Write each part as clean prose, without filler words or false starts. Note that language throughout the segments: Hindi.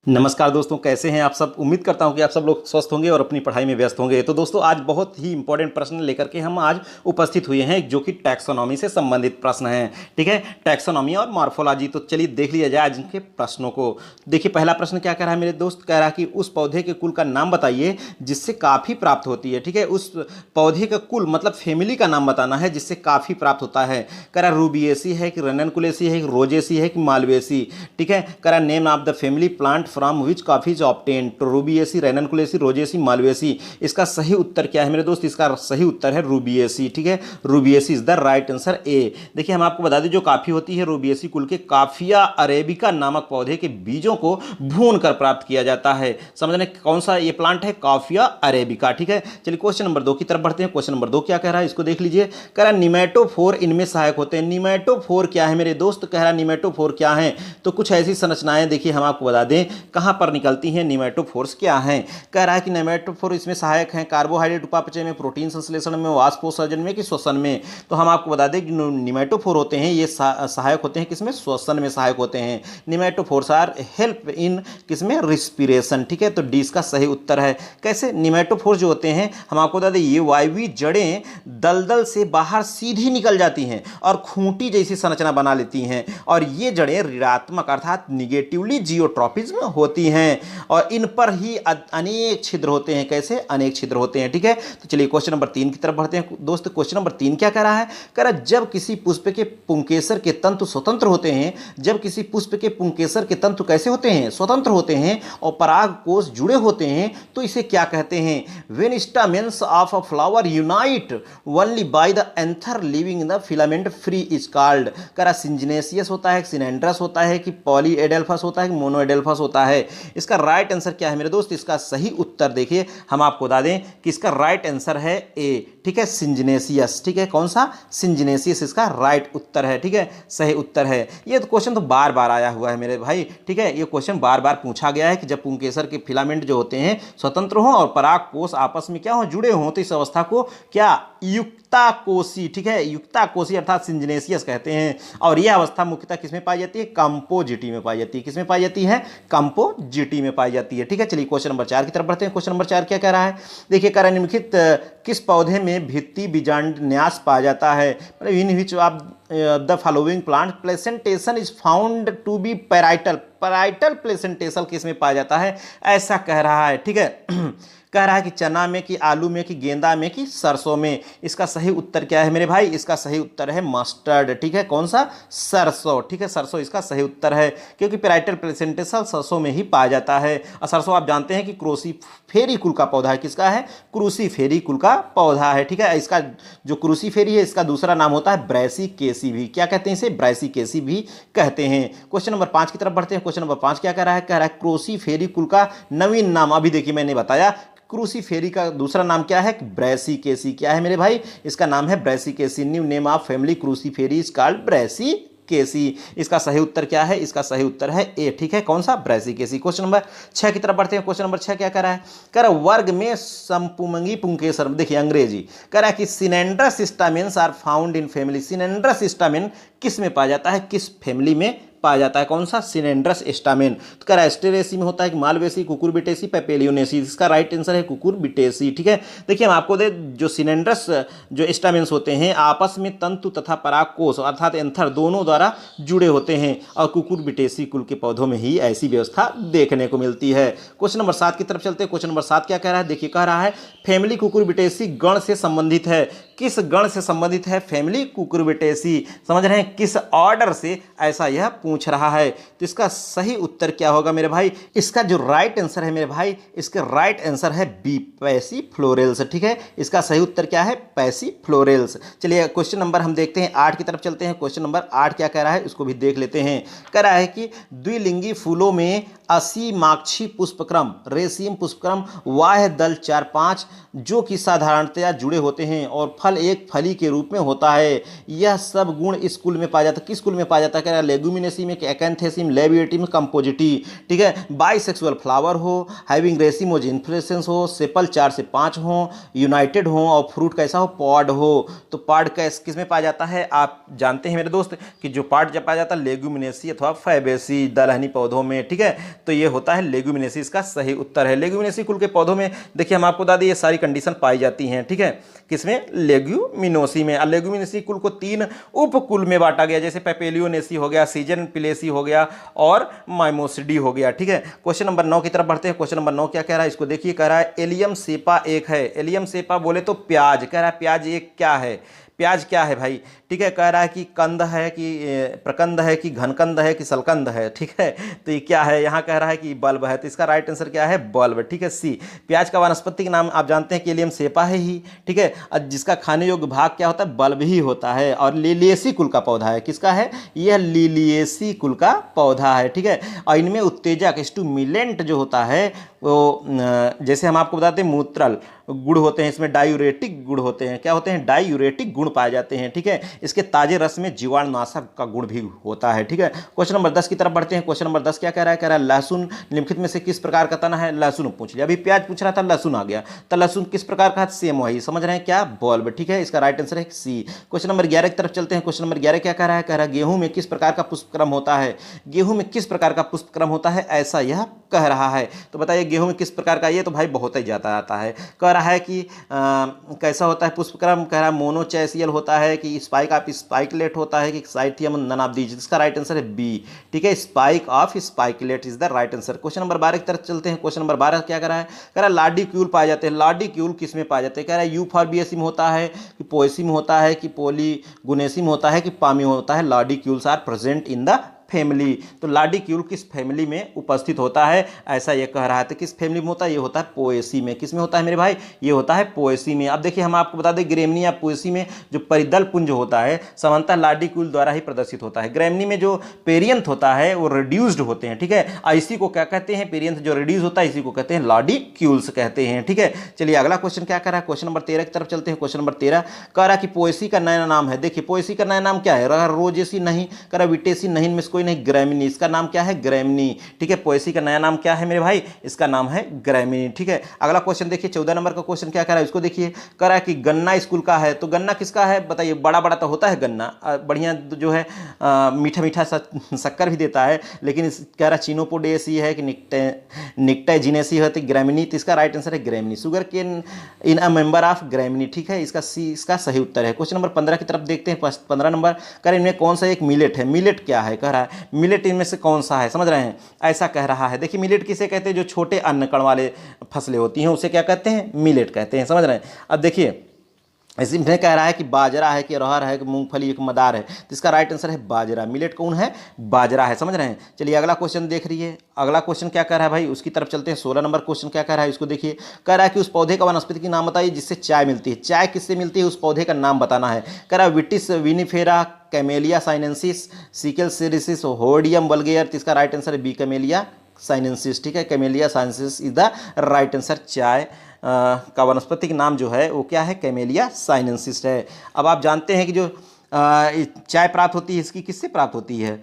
नमस्कार दोस्तों, कैसे हैं आप सब। उम्मीद करता हूं कि आप सब लोग स्वस्थ होंगे और अपनी पढ़ाई में व्यस्त होंगे। तो दोस्तों आज बहुत ही इंपॉर्टेंट प्रश्न लेकर के हम आज उपस्थित हुए हैं, जो कि टैक्सोनॉमी से संबंधित प्रश्न हैं। ठीक है, टैक्सोनॉमी और मॉर्फोलॉजी। तो चलिए देख लिया जाए आज इनके प्रश्नों को। देखिए पहला प्रश्न क्या कह रहा है मेरे दोस्त, कह रहा है कि उस पौधे के कुल का नाम बताइए जिससे काफ़ी प्राप्त होती है। ठीक है, उस पौधे का कुल मतलब फैमिली का नाम बताना है जिससे काफ़ी प्राप्त होता है। कह रहा रूबिएसी है कि रननकुलेसी है कि रोजेसी है कि मालवेसी। ठीक है, कह रहा name of the family plant from which coffee is obtain. तो रूबिएसी, रैननकुलेसी, रोजेसी, मालवेसी। इसका सही उत्तर क्या है मेरे दोस्त? इसका सही उत्तर है रूबिएसी। ठीक है, Rubiaceae is the right answer A. देखिए हम आपको बता दें, जो काफ़ी होती है रूबिएसी कुल के काफिया अरेबिका नामक पौधे के बीजों को भून कर प्राप्त किया जाता है। समझ रहे कौन सा ये प्लांट है? काफिया अरेबिका। ठीक है, चलिए क्वेश्चन नंबर 2 की तरफ बढ़ते हैं। क्वेश्चन नंबर 2 क्या कह रहा है, इसको देख लीजिए। कह रहा निमेटोफोर इनमें सहायक होते हैं। निमेटोफोर क्या है मेरे दोस्त? कह रहा निमेटोफोर क्या है? तो कुछ ऐसी संरचनाएं देखिए हम आपको बता दें कहां पर निकलती हैं। निमेटोफोर्स क्या हैं? कह रहा है कि निमेटोफोर इसमें सहायक हैं कार्बोहाइड्रेट उपापचय में, प्रोटीन संश्लेषण में, वाष्पोत्सर्जन में कि श्वसन में। तो हम आपको बता दें कि निमेटोफोर होते हैं ये सहायक होते हैं किसमें? श्वसन में सहायक होते हैं। निमेटोफोर्स आर हेल्प इन किसमें? रिस्पिरेशन। ठीक है, तो डी इसका सही उत्तर है। कैसे? निमेटोफोर जो होते हैं हम आपको बता दें ये वायवीय जड़ें दलदल से बाहर सीधी निकल जाती हैं और खूंटी जैसी संरचना बना लेती हैं, और ये जड़ें ऋणात्मक अर्थात निगेटिवली जियोट्रॉपिज्म होती हैं और इन पर ही अनेक छिद्र होते हैं। कैसे? अनेक छिद्र होते हैं। ठीक है, तो चलिए क्वेश्चन नंबर 3 की तरफ बढ़ते हैं दोस्त। क्वेश्चन नंबर 3 क्या कह रहा है? कह रहा जब किसी पुष्प के पुंकेसर के तंतु स्वतंत्र होते हैं, जब किसी पुष्प के पुंकेसर के तंतु कैसे होते हैं? स्वतंत्र होते हैं और पराग कोष जुड़े होते हैं, तो इसे क्या कहते हैं? When stamens of a flower unite only by the anther living in the filament free is called. कह रहा सिंजिनेसियस होता है, सिनेंड्रस होता है कि पॉलीएडेल्फस होता है कि मोनोएडेल्फस होता है। इसका राइट आंसर क्या है मेरे दोस्त? इसका सही उत्तर देखिए हम आपको बता दें कि इसका राइट आंसर है ए। ठीक है, सिंजिनेसियस। ठीक है, कौन सा? सिंजिनेसियस इसका राइट उत्तर है। ठीक है, सही उत्तर है। ये तो क्वेश्चन तो बार बार आया हुआ है मेरे भाई। ठीक है, ये क्वेश्चन बार बार पूछा गया है कि जब पुंकेसर के फिलामेंट जो होते हैं स्वतंत्र हों और पराग कोष आपस में क्या हो? जुड़े हों, तो इस अवस्था को क्या? युक्ताकोशी। ठीक है, युक्ताकोशी अर्थात सिंजिनेसियस कहते हैं। और यह अवस्था मुख्यतः किसमें पाई जाती है? कंपोजिटी में पाई जाती है। किसमें पाई जाती है? कंपोजिटी में पाई जाती है। ठीक है, चलिए क्वेश्चन नंबर 4 की तरफ बढ़ते हैं। क्वेश्चन नंबर 4 क्या कह रहा है? देखिए कह रहा है निम्नलिखित किस पौधे में भित्ति बीजांडन्यास पाया जाता है? मतलब in which of the following plant placentation is found to be parietal. Parietal placentation किस में पाया जाता है? ऐसा कह रहा है। ठीक है, कह रहा है कि चना में कि आलू में कि गेंदा में कि सरसों में। इसका सही उत्तर क्या है मेरे भाई? इसका सही उत्तर है मस्टर्ड। ठीक है, कौन सा? सरसों। ठीक है, सरसों इसका सही उत्तर है, क्योंकि पैराइटल प्लेसेंटेशन सरसों में ही पाया जाता है। और सरसों आप जानते हैं कि क्रूसीफेरी कुल का पौधा है। किसका है? क्रूसीफेरी कुल का पौधा है। ठीक है, इसका जो क्रूसीफेरी है इसका दूसरा नाम होता है ब्रैसिकेसी भी। क्या कहते हैं इसे? ब्रैसिकेसी भी कहते हैं। क्वेश्चन नंबर 5 की तरफ बढ़ते हैं। क्वेश्चन नंबर 5 क्या कह रहा है? कह रहा है क्रूसीफेरी कुल का नवीन नाम। अभी देखिए मैंने बताया क्रूसीफेरी का दूसरा नाम क्या है? ब्रैसिकेसी। क्या है मेरे भाई? इसका नाम है Brassicaceae. New name of family Cruciferae is called Brassicaceae. इसका सही उत्तर क्या है? इसका सही उत्तर है ए। ठीक है, कौन सा? ब्रैसिकेसी। क्वेश्चन नंबर 6 की तरफ बढ़ते हैं। क्वेश्चन नंबर 6 क्या कह रहा है? कह रहा वर्ग में संपुमंगी पुंकेसर। देखिए अंग्रेजी कह रहा है कि synandrous stamens are found in family. Synandrous stamen किस में पाया जाता है? किस फैमिली में पाया जाता है? कौन सा? सिनेंड्रस स्टामेन। तो कह रहा है एस्टेरेसी में होता है कि मालवेसी, कुकुरबिटेसी, पेपेलियोनेसी। इसका राइट आंसर है कुकुरबिटेसी। ठीक है, देखिए हम आपको दे जो सिनेंड्रस जो स्टामेन्स होते हैं आपस में तंतु तथा परागकोश अर्थात एंथर दोनों द्वारा जुड़े होते हैं, और कुकुरबिटेसी कुल के पौधों में ही ऐसी व्यवस्था देखने को मिलती है। क्वेश्चन नंबर 7 की तरफ चलते हैं। क्वेश्चन नंबर 7 क्या कह रहा है? देखिए कह रहा है फैमिली कुकुरबिटेसी गण से संबंधित है। किस गण से संबंधित है फैमिली कुकुरबिटेसी? समझ रहे हैं किस ऑर्डर से? ऐसा यह पूछ रहा है। तो इसका सही उत्तर क्या होगा मेरे भाई? इसका जो राइट आंसर है मेरे भाई, इसका राइट आंसर है बी, पैसिफ्लोरेल्स। ठीक है, इसका सही उत्तर क्या है? पैसिफ्लोरेल्स। चलिए क्वेश्चन नंबर हम देखते हैं 8 की तरफ चलते हैं। क्वेश्चन नंबर 8 क्या कह रहा है उसको भी देख लेते हैं। कह रहा है कि द्विलिंगी फूलों में असीमाक्षी पुष्पक्रम, रेशीम पुष्पक्रम, वाह्य दल 4-5 जो कि साधारणतया जुड़े होते हैं और फल एक फली के रूप में होता है। यह सब गुण इस कुल में पाया जाता है। किस कुल में पाया जाता है? कह रहा है लेगुमिनेसी में, एक्ैंथेसी, लेबिएटी में, कंपोजिटी। ठीक है, बाइसेक्सुअल फ्लावर हो, हैविंग रेसिमोज इन्फ्लोरेसेंस हो, सेपल 4 से 5 हो, यूनाइटेड हो, और फ्रूट कैसा हो? पॉड हो। तो पॉड किस में पाया जाता है? आप जानते हैं मेरे दोस्त कि जो पॉड जब पाया जाता है लेगुमिनेसी अथवा फैबेसी दलहनी पौधों में। ठीक है, तो ये होता है लेग्यूमिनेसी, इसका सही उत्तर है। लेग्यूमिनेसी कुल के पौधों में देखिए हम आपको बता दें ये सारी कंडीशन पाई जाती हैं, ठीक है, किसमें, लेग्यूमिनोसी में। और लेग्यूमिनेसी कुल को 3 उपकुल में बांटा गया, जैसे पेपेलियोनेसी हो गया, सीजन पिलेसी हो गया और माइमोसिडी हो गया, ठीक है। क्वेश्चन नंबर 9 की तरफ बढ़ते हैं। क्वेश्चन नंबर 9 क्या कह रहा है, इसको देखिए, कह रहा है एलियम सेपा एक है। एलियम सेपा बोले तो प्याज, कह रहा है प्याज एक क्या है, प्याज क्या है भाई, ठीक है। कह रहा है कि कंद है कि प्रकंद है कि घनकंद है कि सलकंद है, ठीक है। तो ये क्या है, यहाँ कह रहा है कि बल्ब है, तो इसका राइट आंसर क्या है, बल्ब, ठीक है, सी। प्याज का वानस्पतिक नाम आप जानते हैं कि एलियम सेपा है ही, ठीक है। और जिसका खाने योग्य भाग क्या होता है, बल्ब ही होता है। और लिलिएसी कुल का पौधा है, किसका है, यह लिलिएसी कुल का पौधा है, ठीक है। और इनमें उत्तेजक स्टिमुलेंट जो होता है वो जैसे हम आपको बताते हैं मूत्रल गुण होते हैं, इसमें डायूरेटिक गुण होते हैं, क्या होते हैं, डायूरेटिक गुण पाए जाते हैं, ठीक है। इसके ताजे रस में जीवाणुनाशक का गुण भी होता है, ठीक है। क्वेश्चन नंबर 10 की तरफ बढ़ते हैं। क्वेश्चन नंबर 10 क्या कह रहा है, कह रहा है लहसुन निम्नलिखित में से किस प्रकार का तना है, लहसुन पूछ लिया, अभी प्याज पूछ रहा था, लहसुन आ गया, तो लहसुन किस प्रकार का है, सेम वही, समझ रहे हैं क्या, बल्ब, ठीक है। इसका राइट आंसर है सी। क्वेश्चन नंबर 11 की तरफ चलते हैं। क्वेश्चन नंबर 11 क्या कह रहा है, कह रहा है गेहूं में किस प्रकार का पुष्पक्रम होता है, गेहूं में किस प्रकार का पुष्पक्रम होता है, ऐसा यह कह रहा है। तो बताइए गेहूं में किस प्रकार का, ये तो भाई बहुत ही ज़्यादा आता है। कह रहा है कि कैसा होता है पुष्पक्रम, कह रहा है मोनोचैसियल होता है कि स्पाइक ऑफ स्पाइकलेट होता है कि साइथियम नन ऑफ दीज, इसका राइट आंसर है बी, ठीक है, spike of spikelet is the right answer. Question number 12 की तरफ चलते हैं। क्वेश्चन नंबर 12 क्या कर रहा है, कह रहा है लाडीक्यूल पाए जाते हैं, लाडीक्यूल किस में पाए जाते हैं, कह रहा है यूफॉर्बिएसी में होता है कि पोएसी में होता है कि पॉलीगुनेसी में होता है कि पामी में होता है, lodicules are present in the family. तो लाडीक्यूल किस फैमिली में उपस्थित होता है, ऐसा ये कह रहा है। तो किस फैमिली में होता है, ये होता है पोएसी में। किस में होता है मेरे भाई, ये होता है पोएसी में। अब देखिए हम आपको बता दें ग्रेमनी या पोएसी में जो परिदल पुंज होता है सामान्यतः लाडीक्यूल द्वारा ही प्रदर्शित होता है। ग्रेमनी में जो पेरियंथ होता है वो रिड्यूस्ड होते हैं, ठीक है। इसी को क्या कहते हैं, पेरियंथ जो रिड्यूस होता है इसी को कहते हैं लाडीक्यूल्स कहते हैं, ठीक है। चलिए अगला क्वेश्चन क्या कर रहा है, क्वेश्चन नंबर 13 की तरफ चलते हैं। क्वेश्चन नंबर 13 कह रहा है कि पोएसी का नया नाम है, देखिए पोएसी का नया नाम क्या है, रोजेसी नहीं, कह रहा विटेसी नहीं, इनमें से कोई नहीं, ग्रेमिनी, इसका नाम क्या है, ग्रेमिनी, ठीक है। पोएसी का नया नाम क्या है मेरे भाई, इसका नाम है ग्रेमिनी, ठीक है। अगला क्वेश्चन देखिए 14 नंबर का क्वेश्चन क्या कर रहा है, इसको देखिए, कह रहा है कि गन्ना स्कूल का है, तो गन्ना किसका है बताइए, बड़ा बड़ा तो होता है गन्ना, बढ़िया जो है मीठा मीठा शक्कर भी देता है, लेकिन इस कह रहा चिनोपोडेसी है कि निक्टाजिनेसी है, तो ग्रेमिनी, तो इसका राइट आंसर है Gramineae, sugar cane in a member of Gramineae, ठीक है। इसका सी इसका सही उत्तर है। क्वेश्चन नंबर 15 की तरफ देखते हैं। 15 नंबर कह रहे इनमें कौन सा एक मिलेट है, मिलेट क्या है, कह रहा है मिलेट इनमें से कौन सा है, समझ रहे हैं, ऐसा कह रहा है। देखिए मिलेट किसे कहते हैं, जो छोटे अन्न कण वाले फसलें होती हैं उसे क्या कहते हैं, मिलेट कहते हैं, समझ रहे हैं। अब देखिए इसमें कह रहा है कि बाजरा है कि अरहर है कि मूंगफली एक मदार है, तो इसका राइट आंसर है बाजरा, मिलेट कौन है, बाजरा है, समझ रहे हैं। चलिए अगला क्वेश्चन देख रहिए, अगला क्वेश्चन क्या कह रहा है भाई, उसकी तरफ चलते हैं। 16 नंबर क्वेश्चन क्या कह रहा है, इसको देखिए, कह रहा है कि उस पौधे का वनस्पति की नाम बताइए जिससे चाय मिलती है, चाय किससे मिलती है, उस पौधे का नाम बताना है। कह रहा है विटिस विनिफेरा, कैमेलिया साइनेंसिस, सिकल सीरिसिस, होडियम वल्गेयर, तो इसका राइट आंसर है बी, कैमेलिया साइनेंसिस, ठीक है, camellia sinensis is the right answer. चाय का वनस्पतिक नाम जो है वो क्या है, कैमेलिया साइनेंसिस है। अब आप जानते हैं कि जो चाय प्राप्त होती है इसकी किससे प्राप्त होती है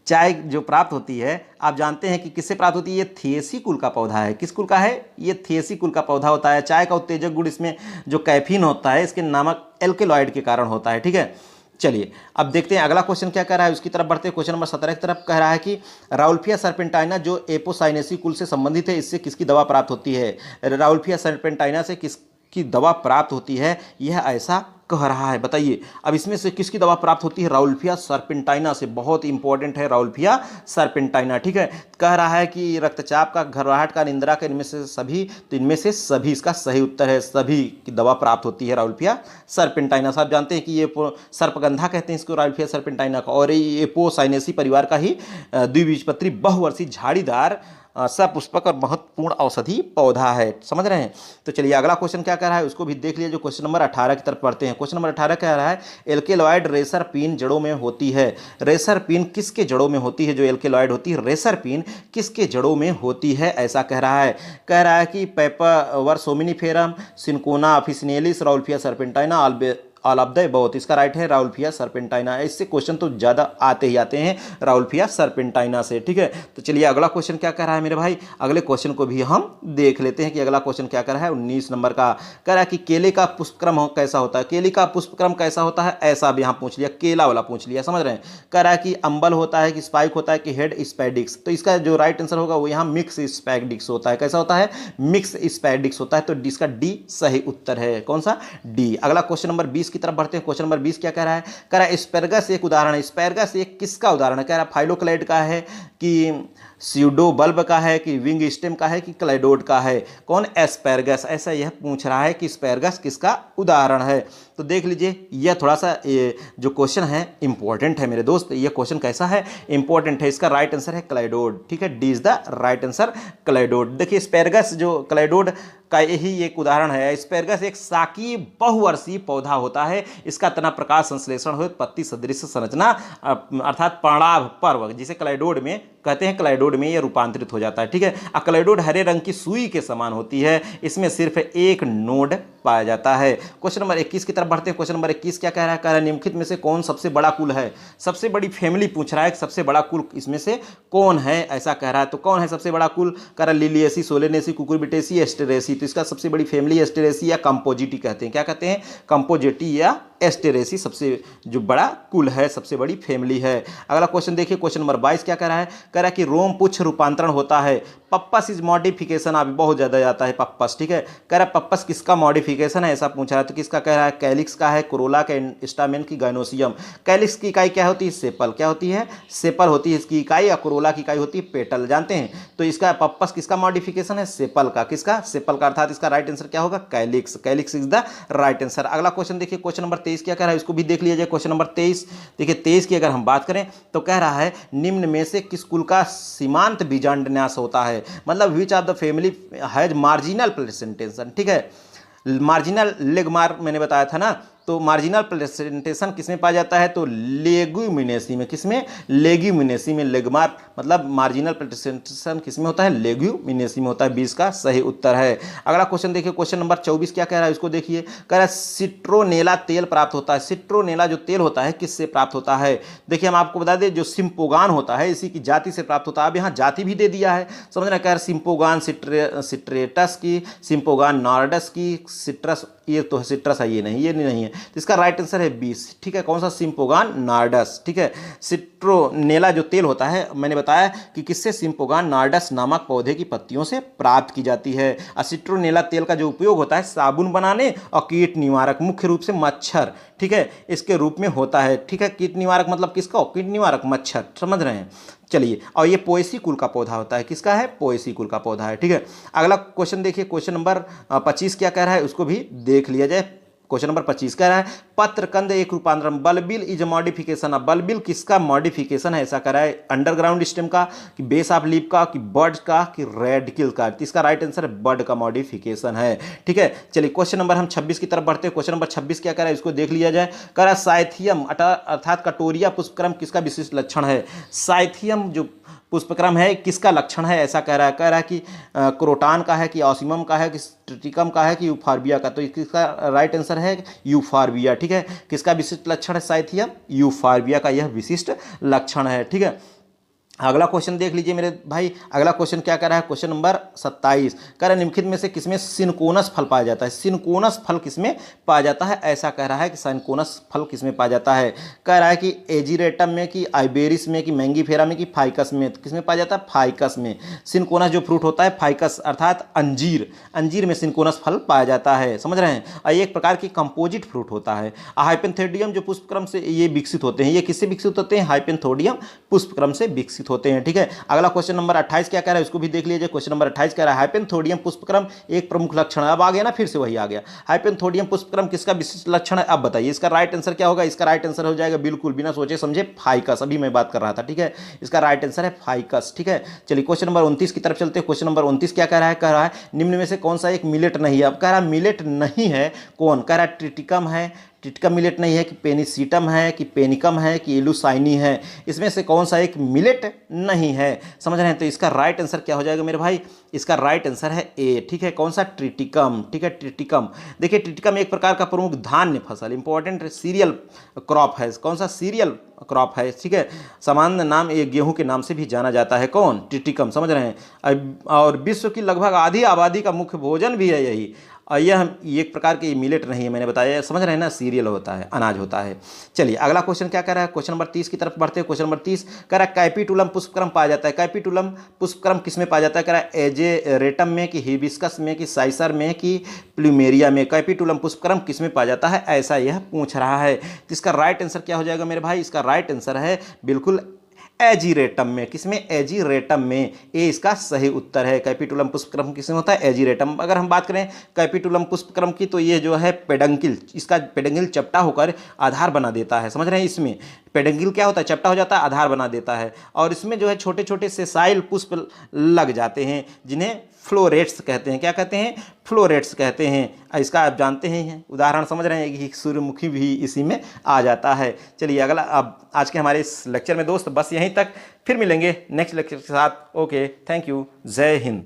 चाय जो प्राप्त होती है आप जानते हैं कि किससे प्राप्त होती है, ये थिएसी कुल का पौधा है। किस कुल का है, ये थिएसी कुल का पौधा होता है। चाय का उत्तेजक गुण इसमें जो कैफीन होता है इसके नामक एल्केलॉइड के कारण होता है, ठीक है। चलिए अब देखते हैं अगला क्वेश्चन क्या कह रहा है, उसकी तरफ बढ़ते हैं। क्वेश्चन नंबर 17 की तरफ कह रहा है कि राउल्फिया सर्पेंटाइना जो एपोसाइनेसी कुल से संबंधित है, इससे किसकी दवा प्राप्त होती है, राउल्फिया सर्पेंटाइना से किसकी दवा प्राप्त होती है, यह ऐसा कह रहा है, बताइए। अब इसमें से किसकी दवा प्राप्त होती है, राउल्फिया सर्पेंटाइना से, बहुत इंपॉर्टेंट है राउल्फिया सर्पेंटाइना, ठीक है। कह रहा है कि रक्तचाप का, घबराहट का, निंद्रा का, इनमें से सभी, तो इनमें से सभी इसका सही उत्तर है, सभी की दवा प्राप्त होती है राउल्फिया सर्पेंटाइना। आप जानते हैं कि ये सर्पगंधा कहते हैं इसको, राउल्फिया सर्पेंटाइना का, और ये एपोसाइनेसी परिवार का ही द्विबीजपत्री बहुवर्षीय झाड़ीदार सपुष्पक और महत्वपूर्ण औषधि पौधा है, समझ रहे हैं। तो चलिए अगला क्वेश्चन क्या कह रहा है उसको भी देख लीजिए, जो क्वेश्चन नंबर 18 की तरफ पढ़ते हैं। क्वेश्चन नंबर 18 कह रहा है एल्केलॉइड रेसरपीन जड़ों में होती है, रेसरपीन किसके जड़ों में होती है, जो एल्केलॉइड होती है रेसरपीन किसके जड़ों में होती है, ऐसा कह रहा है। कह रहा है कि Papaver somniferum, Cinchona officinalis, Rauwolfia serpentina, all of the above. इसका राइट है राउल्फिया सर्पेंटाइना। इससे क्वेश्चन तो ज़्यादा आते ही आते हैं राउल्फिया सर्पेंटाइना से, ठीक है। तो चलिए अगला क्वेश्चन क्या कह रहा है मेरे भाई, अगले क्वेश्चन को भी हम देख लेते हैं कि अगला क्वेश्चन क्या कह रहा है। 19 नंबर का कह रहा है कि केले का पुष्पक्रम कैसा होता है, केले का पुष्पक्रम कैसा होता है, ऐसा अब यहाँ पूछ लिया, केला वाला पूछ लिया, समझ रहे हैं। कह रहा है कि अंबल होता है कि स्पाइक होता है कि हेड स्पैडिक्स। तो इसका जो राइट आंसर होगा वो यहाँ मिक्स स्पैडिक्स होता है। कैसा होता है, मिक्स स्पैडिक्स होता है। तो इसका डी सही उत्तर है। कौन सा, डी। अगला क्वेश्चन नंबर 20 की तरफ बढ़ते हैं। क्वेश्चन नंबर 20 क्या कह रहा है, कह रहा है एस्पेरगस एक उदाहरण है। एस्पेरगस एक किसका उदाहरण है, कह रहा है फाइलोक्लाइड का है कि स्यूडो बल्ब का है कि विंग स्टेम का है कि क्लाइडोड का है। कौन, एस्पेरगस। ऐसा यह पूछ रहा है कि एस्पेरगस किसका उदाहरण है। तो देख लीजिए यह थोड़ा सा ये जो क्वेश्चन है इंपॉर्टेंट है मेरे दोस्त। यह क्वेश्चन कैसा है, इंपॉर्टेंट है। इसका राइट आंसर है क्लाइडोड, ठीक है। D is the right answer, cladode. देखिए एस्पेरगस जो क्लाइडोड का यही एक उदाहरण है। एस्पेरगस एक शाकीय बहुवर्षीय पौधा होता है। इसका तना प्रकाश संश्लेषण हो पत्ती सदृश संरचना अर्थात पर्णाभ पर्व जिसे क्लाइडोड में कहते हैं, क्लाइडोड में यह रूपांतरित हो जाता है, ठीक है। क्लाइडोड हरे रंग की सुई के समान होती है। इसमें सिर्फ एक नोड पाया जाता है। क्वेश्चन नंबर 21 की तरफ बढ़ते हैं। क्वेश्चन नंबर 21 क्या कह रहा है, कह रहा है निम्नलिखित में से कौन सबसे बड़ा कुल है। सबसे बड़ी फैमिली पूछ रहा है, सबसे बड़ा कुल इसमें से कौन है, ऐसा कह रहा है। तो कौन है सबसे बड़ा कुल, कह रहा है लिलियेसी, सोलेनेसी, कुकुरबिटेसी, एस्टेरेसी। तो इसका सबसे बड़ी फैमिली एस्टेरेसी या कंपोजिटी कहते हैं। क्या कहते हैं, कंपोजिटी या एस्टेरेसी सबसे जो बड़ा कुल है, सबसे बड़ी फैमिली है। अगला क्वेश्चन देखिए। क्वेश्चन नंबर 22 क्या कह रहा है, कह रहा है कि रोम पुच्छ रूपांतरण होता है। पप्पस इज मॉडिफिकेशन, अभी बहुत ज्यादा जाता है पप्पस, ठीक है। कह रहा है पप्पस किसका मॉडिफिकेशन है, ऐसा पूछ रहा है। तो किसका कह रहा है, कैलिक्स का है, कोरोला का, स्टामेन की, गाइनोसियम। कैलिक्स की इकाई क्या होती है, सेपल। क्या होती है, सेपल होती है इसकी इकाई। या कोरोला की इकाई होती है पेटल, जानते हैं। तो इसका पप्पस किसका मॉडिफिकेशन है, सेपल का। किसका, सेपल का। अर्थात इसका राइट आंसर क्या होगा, calyx. Calyx is the right answer. अगला क्वेश्चन देखिए। क्वेश्चन नंबर 23 क्या कह रहा है, इसको भी देख लिया जाए। क्वेश्चन नंबर 23 देखिए। 23 की अगर हम बात करें तो कह रहा है निम्न में से किस कुल का सीमांत बीजांडन्यास होता है। मतलब विच of the family has marginal placentation, ठीक है। मार्जिनल लेगमार मैंने बताया था ना, तो मार्जिनल प्लेसेंटेशन किसमें पाया जाता है, तो लेग्यूमिनेसी में। किसमें, लेग्यूमिनेसी में। लेगमार मतलब मार्जिनल प्लेसेंटेशन किसमें होता है, लेग्यूमिनेसी में होता है। 20 का सही उत्तर है। अगला क्वेश्चन देखिए। क्वेश्चन नंबर 24 क्या कह रहा है, इसको देखिए। कह रहा है सिट्रोनेला तेल प्राप्त होता है। सिट्रोनेला जो तेल होता है किससे प्राप्त होता है। देखिए हम आपको बता दें जो सिम्पोगान होता है इसी की जाति से प्राप्त होता है। अब यहाँ जाति भी दे दिया है, समझना। कह रहा है सिम्पोगान सिट्रेटस की, सिम्पोगान नॉर्डस की, सिट्रस, ये तो सिट्रस है, ये नहीं है। तो इसका राइट आंसर है 20, ठीक है। कौन सा, सिम्पोगान नार्डस, ठीक है। सिट्रोनेला जो तेल होता है मैंने बताया कि किससे, सिम्पोगान नार्डस नामक पौधे की पत्तियों से प्राप्त की जाती है। और सिट्रोनेला तेल का जो उपयोग होता है साबुन बनाने और कीट निवारक, मुख्य रूप से मच्छर, ठीक है, इसके रूप में होता है, ठीक है। कीट निवारक मतलब किसका, कीट निवारक मच्छर, समझ रहे हैं। चलिए, और ये पोएसी कुल का पौधा होता है। किसका है, पोएसी कुल का पौधा है, ठीक है। अगला क्वेश्चन देखिए। क्वेश्चन नंबर 25 क्या कह रहा है, उसको भी देख लिया जाए। क्वेश्चन नंबर 25 कह रहा है पत्रकंद एक रूपांतरण। Bulbil is modification. अब बल्बिल किसका मॉडिफिकेशन है, ऐसा कह रहा है। अंडरग्राउंड स्टेम का कि बेस ऑफ लीफ का कि बर्ड का कि रेडिकल का। इसका राइट आंसर बर्ड का मॉडिफिकेशन है, ठीक है। चलिए क्वेश्चन नंबर हम 26 की तरफ बढ़ते हैं। क्वेश्चन नंबर 26 क्या कह रहा है, इसको देख लिया जाए। कह रहा है साइथियम अर्थात कटोरिया पुष्पक्रम किसका विशिष्ट लक्षण है। साइथियम जो पुष्पक्रम है किसका लक्षण है, ऐसा कह रहा है कि क्रोटान का है कि ऑसिमम का है कि स्ट्रिटिकम का है कि यूफारबिया का। तो इसका राइट आंसर है यूफारबिया, ठीक है। किसका विशिष्ट लक्षण है साइथियम, यूफारबिया का यह विशिष्ट लक्षण है, ठीक है। अगला क्वेश्चन देख लीजिए मेरे भाई। अगला क्वेश्चन क्या कर रहा है, क्वेश्चन नंबर 27 कह रहा है निम्नलिखित में से किसमें सिनकोनस फल पाया जाता है। सिनकोनस फल किसमें पाया जाता है, ऐसा कह रहा है कि सिनकोनस फल किसमें पाया जाता है। कह रहा है कि एजीरेटम में कि आइबेरिस में कि मैंगीफेरा में कि फाइकस में। किसमें पाया जाता है, फाइकस में। सिनकोनस जो फ्रूट होता है फाइकस अर्थात अंजीर, अंजीर में सिनकोनस फल पाया जाता है, समझ रहे हैं। और एक प्रकार की कंपोजिट फ्रूट होता है। हाइपेंथोडियम जो पुष्पक्रम से ये विकसित होते हैं, ये किससे विकसित होते हैं, हाइपेंथोडियम पुष्पक्रम से विकसित होते हैं, ठीक है। अगला क्वेश्चन नंबर 28 क्या कह रहा है, उसको भी देख लीजिए। क्वेश्चन नंबर 28 कह रहा है हाइपेंथोडियम पुष्पक्रम एक प्रमुख लक्षण है। अब आ गया ना, फिर से वही आ गया। हाइपेंथोडियम पुष्पक्रम किसका विशिष्ट लक्षण है, अब बताइए इसका राइट आंसर क्या होगा। इसका राइट आंसर हो जाएगा बिल्कुल बिना सोचे समझे फाइकस। अभी मैं बात कर रहा था, ठीक है। इसका राइट आंसर है फाइकस, ठीक है। चलिए क्वेश्चन नंबर 29 की तरफ चलते हैं। क्वेश्चन नंबर 29 क्या कह रहा है निम्न में से कौन सा एक मिलेट नहीं है। अब कह रहा है मिलेट नहीं है कौन, कह रहा है ट्रिटिकम है, ट्रिटिकम मिलेट नहीं है, कि पेनिसीटम है, कि पेनिकम है, कि एलुसाइनी है। इसमें से कौन सा एक मिलेट नहीं है, समझ रहे हैं। तो इसका राइट आंसर क्या हो जाएगा मेरे भाई, इसका राइट आंसर है ए। ठीक है, कौन सा, ट्रिटिकम। ठीक है, ट्रिटिकम। देखिए ट्रिटिकम एक प्रकार का प्रमुख धान्य फसल, इंपॉर्टेंट सीरियल क्रॉप है। कौन सा, सीरियल क्रॉप है। ठीक है, सामान्य नाम ये गेहूं के नाम से भी जाना जाता है, कौन, ट्रिटिकम, समझ रहे हैं। और विश्व की लगभग आधी आबादी का मुख्य भोजन भी है यही। और यह एक प्रकार की मिलेट नहीं है, मैंने बताया, समझ रहे हैं ना, सीरियल होता है, अनाज होता है। चलिए अगला क्वेश्चन क्या कह रहा है, क्वेश्चन नंबर 30 की तरफ बढ़ते हैं। क्वेश्चन नंबर 30 कह रहा है कैपिटुलम पुष्पक्रम पाया जाता है। कैपिटुलम पुष्पक्रम किस में पाया जाता है, कह रहा है एजेरेटम में, कि हिबिस्कस में, कि साइसर में, कि प्लूमेरिया में। कैपिटुलम पुष्पक्रम किस में पाया जाता है, ऐसा यह पूछ रहा है। तो इसका राइट आंसर क्या हो जाएगा मेरे भाई, इसका राइट आंसर है बिल्कुल एजीरेटम में। किसमें, एजीरेटम में, ये इसका सही उत्तर है। कैपिटुलम पुष्पक्रम किसमें होता है, एजीरेटम। अगर हम बात करें कैपिटुलम पुष्पक्रम की, तो ये जो है पेडंकिल, इसका पेडंकिल चपटा होकर आधार बना देता है, समझ रहे हैं। इसमें पेडंकिल क्या होता है, चपटा हो जाता है, आधार बना देता है। और इसमें जो है छोटे छोटे सेसाइल पुष्प लग जाते हैं, जिन्हें फ्लोरेट्स कहते हैं। क्या कहते हैं, फ्लोरेट्स कहते हैं। इसका आप जानते हैं उदाहरण, समझ रहे हैं कि सूर्यमुखी भी इसी में आ जाता है। चलिए अगला, अब आज के हमारे इस लेक्चर में दोस्त बस यहीं तक, फिर मिलेंगे नेक्स्ट लेक्चर के साथ। ओके, थैंक यू, जय हिंद।